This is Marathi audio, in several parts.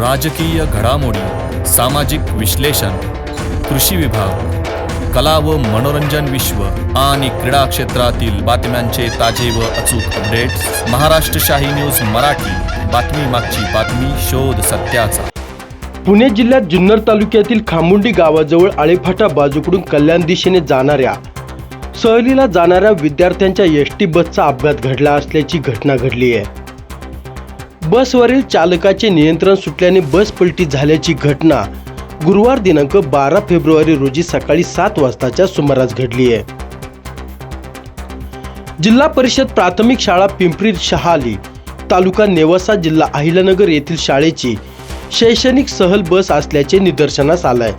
राजकीय घडामोडी, सामाजिक विश्लेषण, कृषी विभाग, कला व मनोरंजन विश्व आणि क्रीडा क्षेत्रातील बातम्यांचे ताजे व अचूक अपडेट्स महाराष्ट्र शाही न्यूज मराठी. बातमी मागची बातमी, शोध सत्याचा. पुणे जिल्ह्यात जुन्नर तालुक्यातील खामुंडी गावाजवळ आळेफाटा बाजूकडून कल्याण दिशेने जाणाऱ्या सहलीला जाणाऱ्या विद्यार्थ्यांच्या एसटी बसचा अपघात घडला असल्याची घटना घडली आहे. बसवरील चालकाचे नियंत्रण सुटल्याने बस पलटी झाल्याची घटना गुरुवार दिनांक 12 फेब्रुवारी रोजी सकाळी 7 वाजताच्या सुमारास घडली आहे. जिल्हा परिषद प्राथमिक शाळा पिंपरी शहाली, तालुका नेवासा, जिल्हा अहिल्यानगर येथील शाळेची शैक्षणिक सहल बस असल्याचे निदर्शनास आले आहे.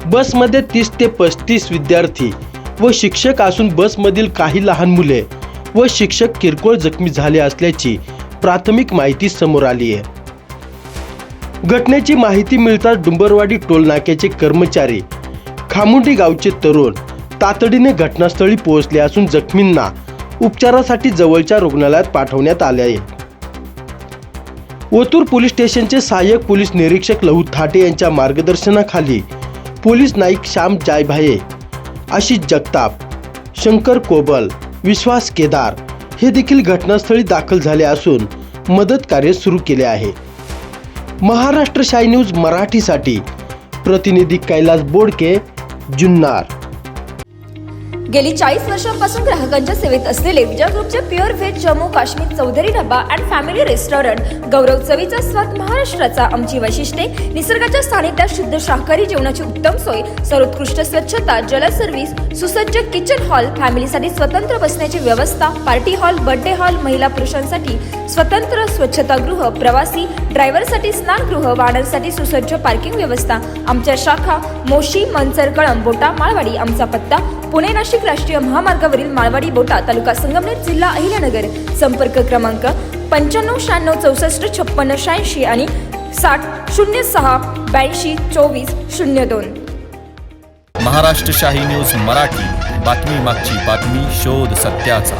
बसमध्ये 30 ते 35 विद्यार्थी व शिक्षक असून बसमधील काही लहान मुले व शिक्षक किरकोळ जखमी झाले असल्याची प्राथमिक माहिती समोर आली आहे. घटनेची माहिती मिळताच डुंबरवाडी टोल नाक्याचे कर्मचारी, खामुंडी गावचे तरुण तातडीने घटनास्थळी पोहोचले असून जखमींना उपचारासाठी जवळच्या रुग्णालयात पाठवण्यात आले आहे. ओतूर पोलीस स्टेशनचे सहाय्यक पोलीस निरीक्षक लहू थाटे यांच्या मार्गदर्शनाखाली पोलीस नाईक श्याम जायभाये, आशिष जगताप, शंकर कोबल, विश्वास केदार हे देखील घटनास्थळी दाखल झाले असून मदत कार्य सुरू केले आहे. महाराष्ट्र शाही न्यूज मराठीसाठी प्रतिनिधी कैलास बोडके, जुन्नर. गेली 40 वर्षांपासून ग्राहकांच्या सेवेत असलेले विजय ग्रुपचे प्युअर व्हेज जम्मू काश्मीर चौधरी डब्बा अँड फॅमिली रेस्टॉरंट, गौरव चवीचा स्वाद महाराष्ट्राचा. आमची वैशिष्ट्ये: निसर्गाच्या सानिध्यात शुद्ध शाकाहारी जेवणाची उत्तम सोय, सर्वोत्कृष्ट स्वच्छता, जल सर्व्हिस, सुसज्ज किचन हॉल, फॅमिलीसाठी स्वतंत्र बसण्याची व्यवस्था, पार्टी हॉल, बर्थडे हॉल, महिला पुरुषांसाठी स्वतंत्र स्वच्छतागृह, प्रवासी ड्रायव्हरसाठी स्नानगृह, वाहनांसाठी सुसज्ज पार्किंग व्यवस्था. आमच्या शाखा मोशी, मनसर, कळंब, बोटा, माळवाडी. आमचा पत्ता: पुणे नाशिक राष्ट्रीय महामार्गावरील माळवाडी बोटा, तालुका संगमनेर, जिल्हा अहिल्यानगर. संपर्क क्रमांक 95 96 64 56 86 आणि 60 06 82 24 02. महाराष्ट्र शाही न्यूज मराठी. बातमी मागची बातमी, शोध सत्याचा.